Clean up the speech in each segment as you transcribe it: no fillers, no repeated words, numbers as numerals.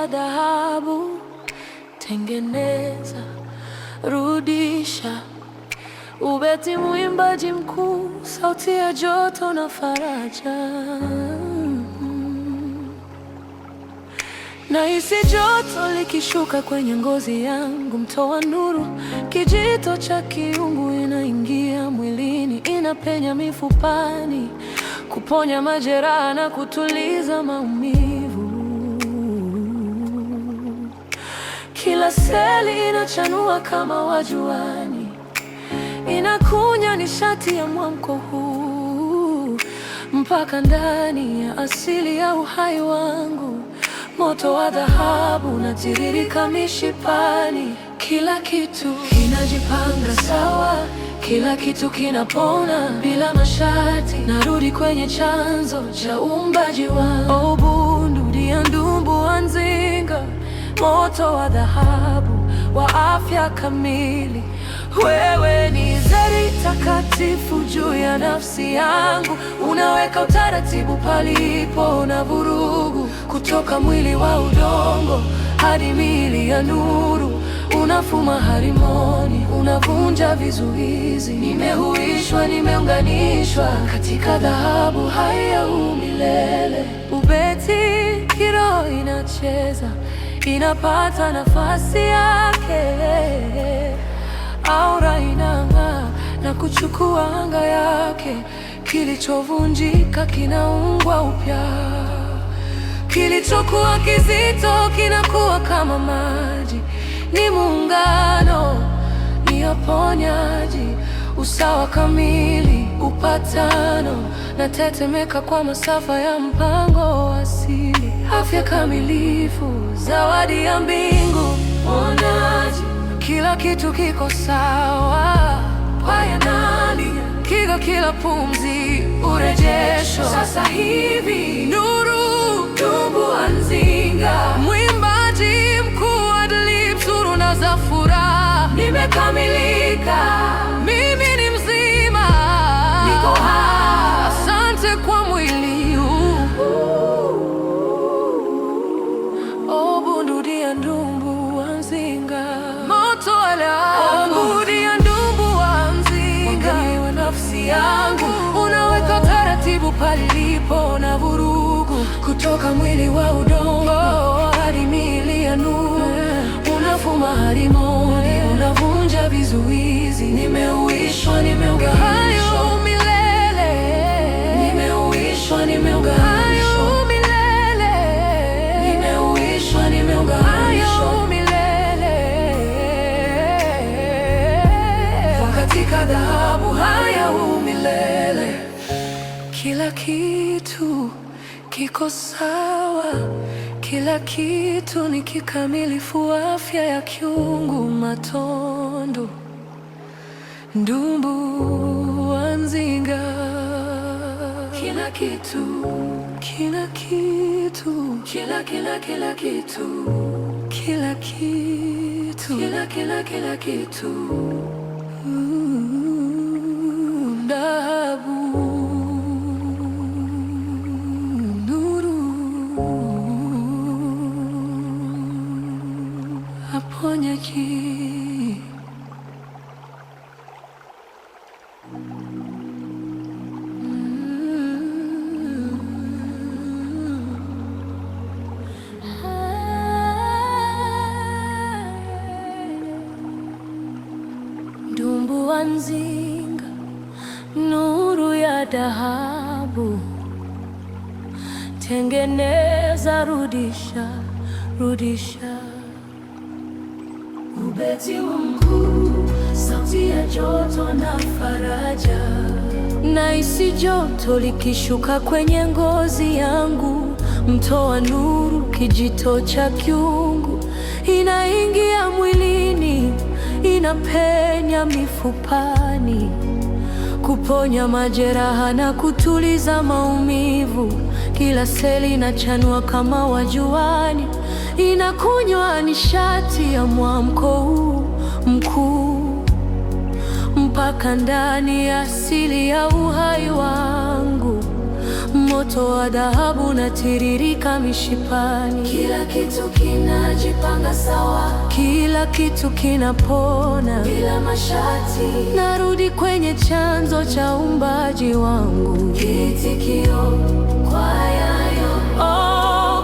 ya dhahabu. Tengeneza, rudisha. Ubeti mwimbaji mkuu, sauti ya joto na faraja. Nahisi joto likishuka kwenye ngozi yangu, mtoa nuru, kijito cha kiungu. Inaingia mwilini, inapenya mifupani, kuponya majeraha na kutuliza maumivu. Kila seli inachanua kama wajuani, inakunya nishati ya mwamko huu mpaka ndani ya asili ya uhai wangu. Moto wa dhahabu unatiririka mishipani, kila kitu kinajipanga sawa, kila kitu kinapona bila masharti. Narudi kwenye chanzo cha uumbaji wangu. Ubundu dia ndumbu wa Nzinga, moto wa dhahabu wa afya kamili. Wewe ni zeri takatifu juu ya nafsi yangu, unaweka utaratibu palipo na vurugu. Kutoka mwili wa udongo hadi miili ya nuru, unafuma harimoni, unavunja vizuizi. Nimehuishwa, nimeunganishwa katika dhahabu hai ya umilele. Ubeti kiroho inacheza, inapata nafasi yake. Aura inang'aa na kuchukua anga yake. Kilichovunjika kinaungwa upya, kilichokuwa kizito kinakuwa kama maji. Ni muungano, ni uponyaji, usawa kamili, upatano. Natetemeka kwa masafa ya mpango wa asili. Afya kamilifu, zawadi ya mbingu, uonaji. Kila kitu kiko sawa, kwaya nani kiga, kila pumzi urejesho. Sasa hivi nuru, ndumbu wa Nzinga, mwimbaji mkuu wa adlib, suruna za furaha. Nimekamilika, mimi ni mzima, niko hai. Asante kwa mwili huu. Ubundu dia ndumbu wa Nzinga, moto wa dhahabu dia ndumbu wa Nzinga. Wewe nafsi yangu, unaweka taratibu palipo na vurugu. Kutoka mwili wa udongo hadi miili ya nuru, unafuma harimoni, unavunja vizuizi. Nimeuishwa, nimeunganishwa milele. Nimeuishwa, nimeunganishwa milele. Nimeuishwa, nimeunganishwa milele. Katika dhahabu haya umilele. Kila kitu kiko sawa, kila kitu ni kikamilifu. Afya ya kiungu, matondo, ndumbu wa Nzinga. Kila kitu, kila kitu, kila kitu, kila kitu, kila kitu. Dhahabu, aponyaji. Ndumbu wa Nzinga, nuru ya dhahabu. Tengeneza, rudisha, rudisha. Ubeti mkuu, sauti ya joto na faraja. Nahisi joto likishuka kwenye ngozi yangu, mtoa nuru, kijito cha kiungu. Inaingia mwilini, inapenya mifupani, kuponya majeraha na kutuliza maumivu. Kila seli inachanua kama wajuani, inakunywa nishati ya mwamko huu mkuu mpaka ndani ya asili ya uhai wangu. moto wa dhahabu unatiririka mishipani. Kila kitu kinajipanga sawa, kila kitu kinapona bila masharti. Narudi kwenye chanzo cha uumbaji wangu, kiitikio kwaya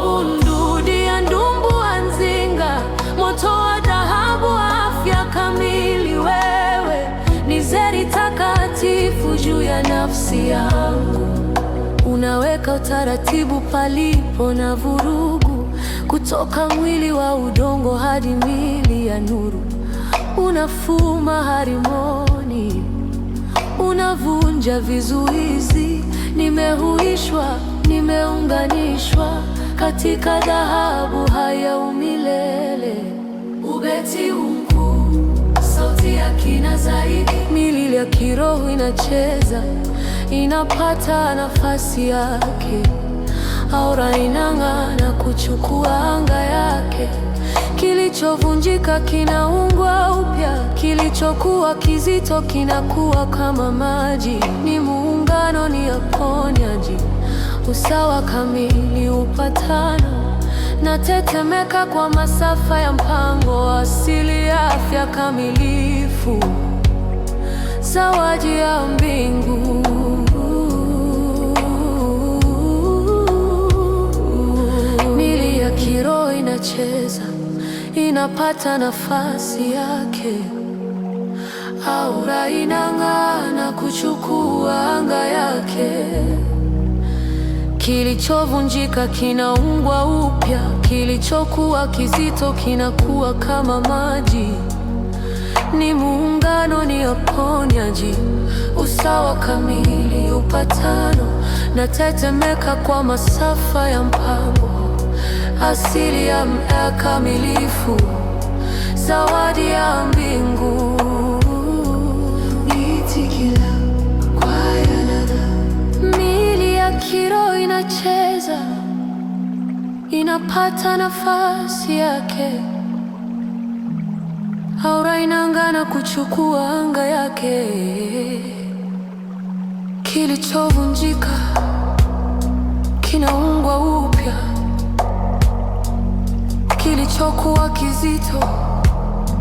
Bundudi ya ndumbu wa Nzinga, moto wa dhahabu, afya kamili. Wewe ni zeri takatifu juu ya nafsi yangu. Unaweka utaratibu palipo na vurugu, kutoka mwili wa udongo hadi mili ya nuru. Unafuma harimoni, unavunja vizuizi. Nimehuishwa, nimeunganishwa katika dhahabu haya umilele. Ubeti mkuu, sauti ya kina zaidi. Milili ya kiroho inacheza, inapata nafasi yake. Aura inang'aa kuchukua anga yake. Kilichovunjika kinaungwa upya, kilichokuwa kizito kinakuwa kama maji. Ni muungano, ni uponyaji, usawa kamili, upatano. Natetemeka kwa masafa ya mpango asili, ya afya kamilifu, zawadi ya mbingu. Mili ya kiroho inacheza, inapata nafasi yake. Aura inang'aa kuchukua anga yake. Kilichovunjika kinaungwa upya, kilichokuwa kizito kinakuwa kama maji. Ni muungano, ni uponyaji, usawa kamili, upatano. Natetemeka kwa masafa ya mpango asili, ya kamilifu, zawadi ya mbingu. Niitikila kwaya dada. Mili ya kiroho inacheza, inapata nafasi yake. Aura inang'aa kuchukua anga yake. Kilichovunjika kinaungwa upya, kilichokuwa kizito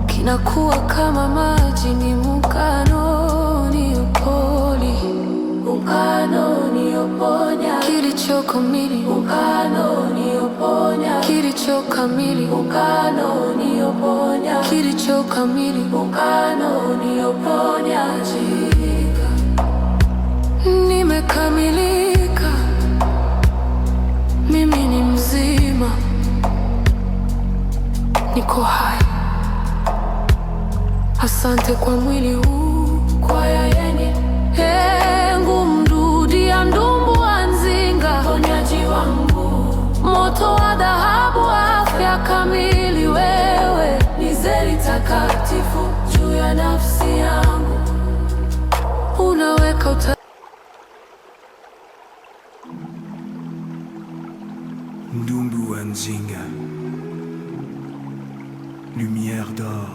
kinakuwa kama maji. Ni muungano, ni upoli, muungano ni uponya. Kilichokamili, muungano ni uponya. Kilichokamili, muungano ni uponya. Kilichokamili, muungano ni uponyaji. Nimekamilika, mimi ni mzima, niko hai. Asante kwa mwili huu, kwaya yenye Bundudi ya ndumbu wa Nzinga, ponyaji wangu, moto wa dhahabu, afya kamili. Wewe ni zeri takatifu juu ya nafsi yangu. Unaweka Ndumbu wa Nzinga, lumière d'or,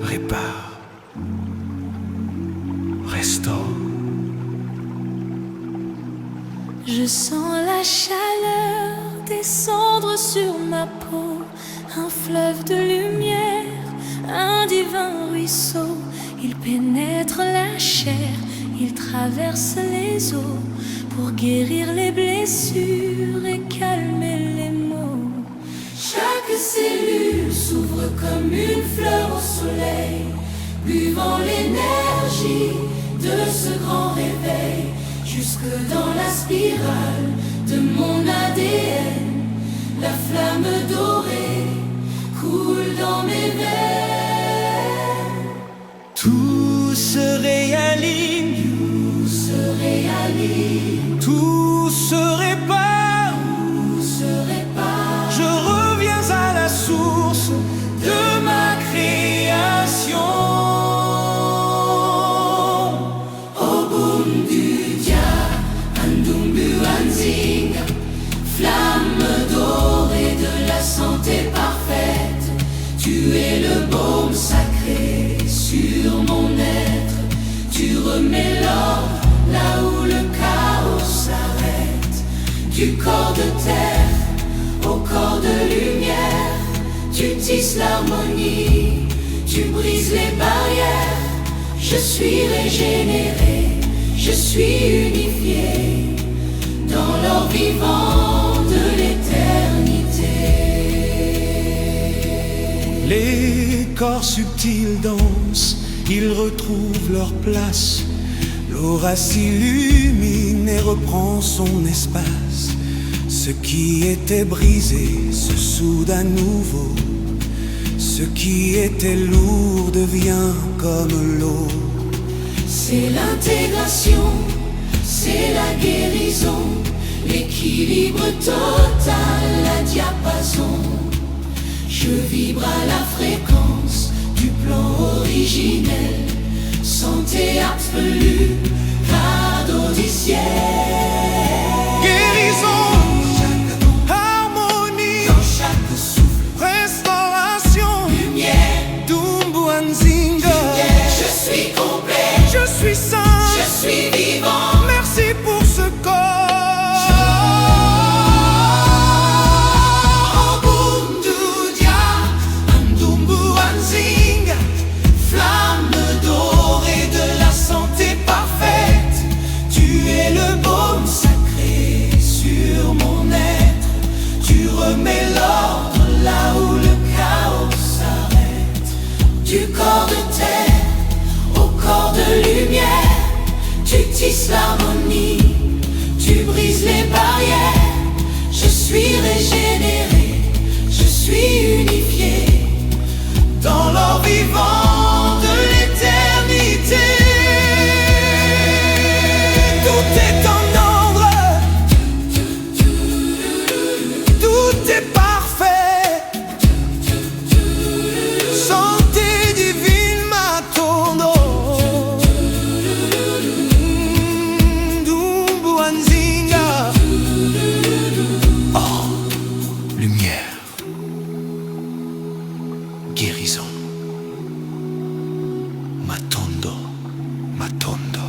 répare, restaure. Je sens la chaleur descendre sur ma peau, un fleuve de lumière, un divin ruisseau. Il pénètre la chair, il traverse les eaux, pour guérir les blessures et calmer les maux. Chaque cellule s'ouvre comme une fleur au soleil, buvant l'énergie de ce grand réveil. Jusque dans la spirale de mon ADN, la flamme dorée coule dans mes veines. Tout se réaligne, tout se réaligne, tout se répare, tout se répare. Je reviens à la source de ma création. Au Bundudia, Ndumbu wa Nzinga, flamme dorée de la santé parfaite. Tu es le baume sacré sur mon être. Tu remets l'ordre, la Du corps de terre au corps de lumière, tu tisses l'harmonie, tu brises les barrières. Je suis régénéré, je suis unifié dans l'or vivant de l'éternité. Les corps subtils dansent, ils retrouvent leur place. L'aura s'illumine et reprend son espace. Ce qui était brisé se soude à nouveau. Ce qui était lourd devient comme l'eau. C'est l'intégration, c'est la guérison, l'équilibre total, la diapason. Je vibre à la fréquence du plan originel. Santé absolue, cadeau du ciel. Guérison, harmonie, Dans chaque souffle, restauration, lumière, Dumbuanzinga. je suis complet, Je suis saint, je suis vivant. merci pour ce corps. Obundudia, Dumbuanzinga, flamme dorée de la santé parfaite. Tu es le baume sacré sur mon être. Tu remets l'ordre là où le chaos s'arrête. Du corps de terre au corps de lumière, tu tisses l'harmonie, tu brises les barrières. Je suis régénéré, je suis unifié Dans l'or vivant de l'éternité. Tout est en ordre, tout est parfait. Santé divine m'attendant. Dumbuanzinga. Oh, lumière, guérison. Matondo, Matondo.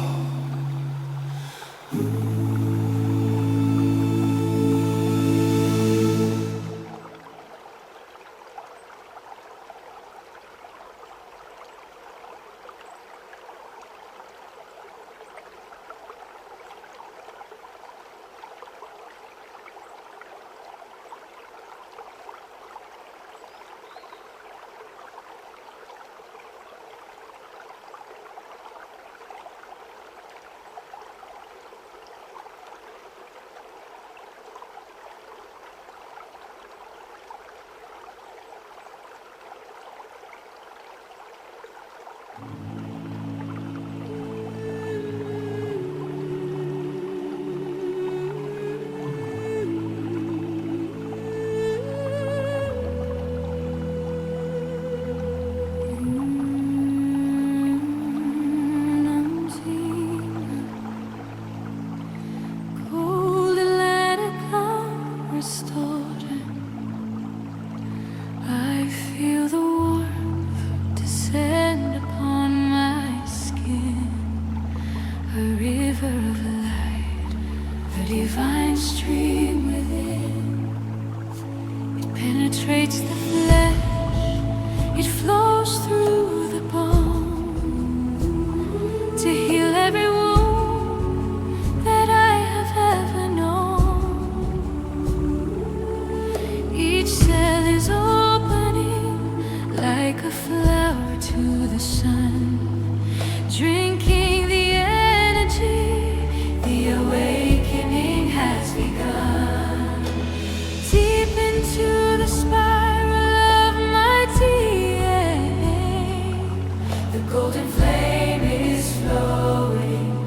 I feel the warmth descend upon my skin. A river of light, a divine stream within. It penetrates the flesh, it flows through the bone to heal every wound that I have ever known. Each cell is opening like a flower to the sun, drinking the energy. The awakening has begun. Deep into the spiral of my DNA, the golden flame is flowing.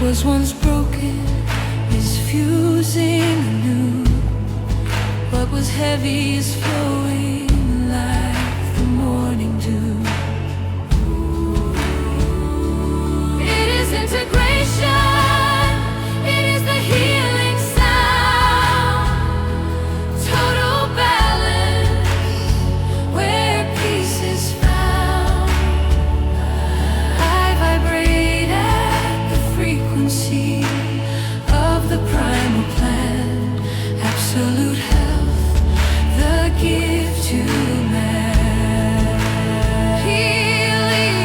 was once broken is fusing anew. What was heavy is flowing like the morning dew. It is integration, it is the healing sound. Total balance, where peace is found. I vibrate at the frequency of the primal plan. Absolute health, the gift to man. Healing,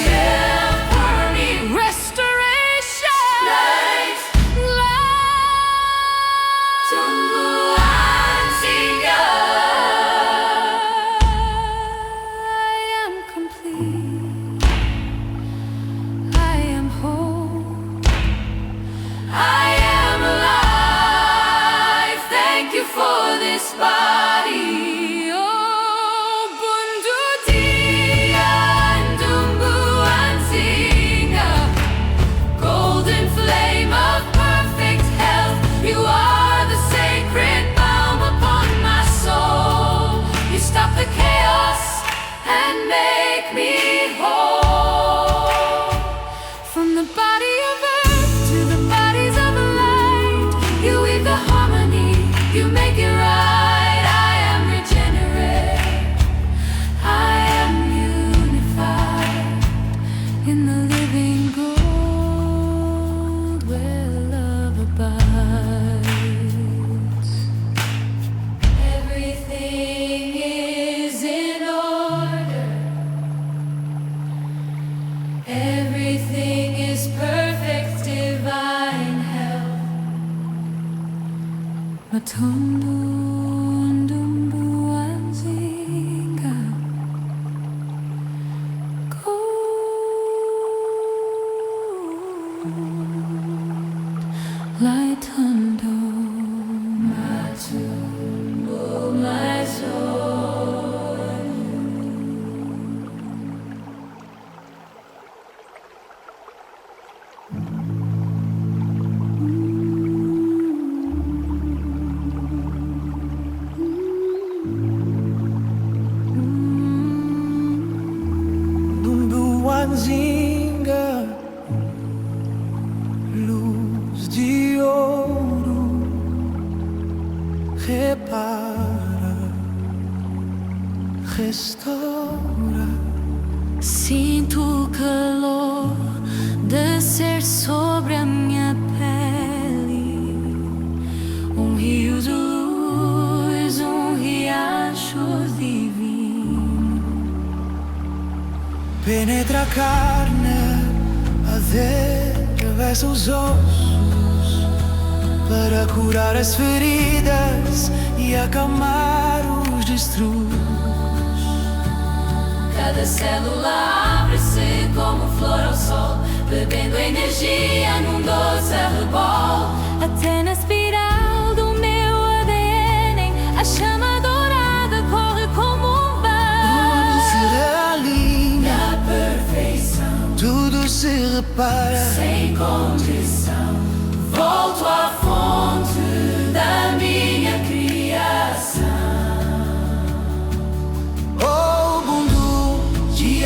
self-harmony, restoration, light, tumbuhan singa. I am complete, I am whole, I am alive. Thank you for this body. Oh, Bundu Dia Ndumbu Anzinga, golden flame of perfect health. You are the sacred balm upon my soul. You stop the chaos and make me whole. From the body of earth to the bodies of light, you weave the harmony, you make it right. I am regenerate, I am unified in the living gold where love abides. Everything is in order, everything is perfect, divine health. Matundu Ndumbu Anzinga, gold light undo Matumbu my soul. Ndumbu Anzinga, luz de ouro, repara, restaura. Sinto o calor descer sobre a minha pele. Rio de luz, riacho divino. Penetra a carne, atravessa os ossos para curar as feridas e acalmar os destruos. Cada célula abre-se como flor ao sol, bebendo energia num doce arrebol. Até na espiral do meu ADN, a chama dourada corre como um Tudo se bar. realinha, Na perfeição, tudo se repara. sem condição, volto à fonte da minha criação. Oh, Bundu,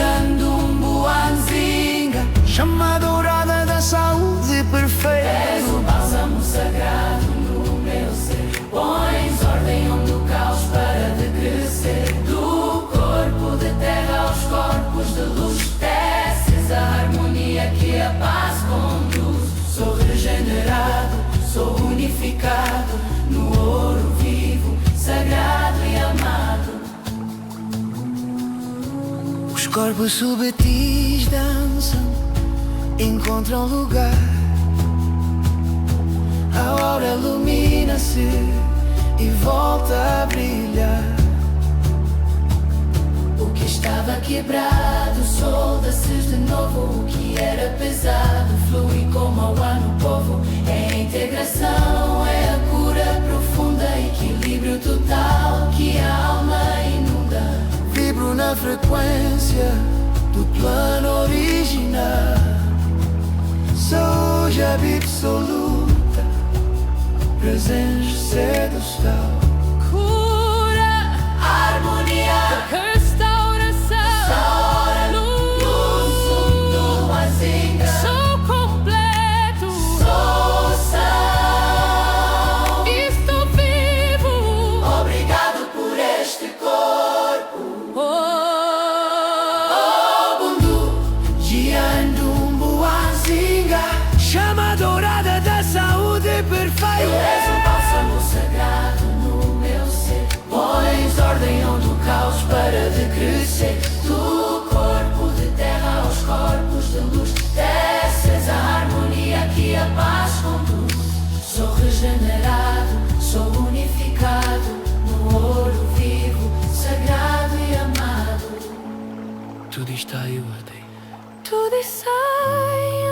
Ndumbu Anzinga, chama dourada da saúde perfeita. és o bálsamo sagrado no meu ser. Pões ordem onde o caos para de crescer. Do corpo de terra aos corpos de luz, teces a harmonia que a paz conduz. Sou regenerado, sou unificado no ouro vivo, sagrado e amado. Os corpos subtis dançam, encontram lugar. A aura ilumina-se e volta a brilhar. O que estava quebrado solda-se de novo. O que era pesado flui como ao ar no povo. É a integração, é a cura profunda, equilíbrio total que a alma inunda. Vibro na frequência do plano original. Sou hoje absoluta, presença sedução, cura, harmonia, restauração, luz, sou completo, sou são. estou vivo. Obrigado por este corpo. Oh, Bundu, Jiandumbu Anzinga, chama dourada da saúde perfeita. Tu és um bálsamo sagrado no meu ser. Pões ordem onde o caos para de crescer. Do corpo de terra aos corpos de luz, desces a harmonia que a paz conduz. Sou regenerado, sou unificado no ouro vivo, sagrado e amado. Tudo está em ordem. tudo está em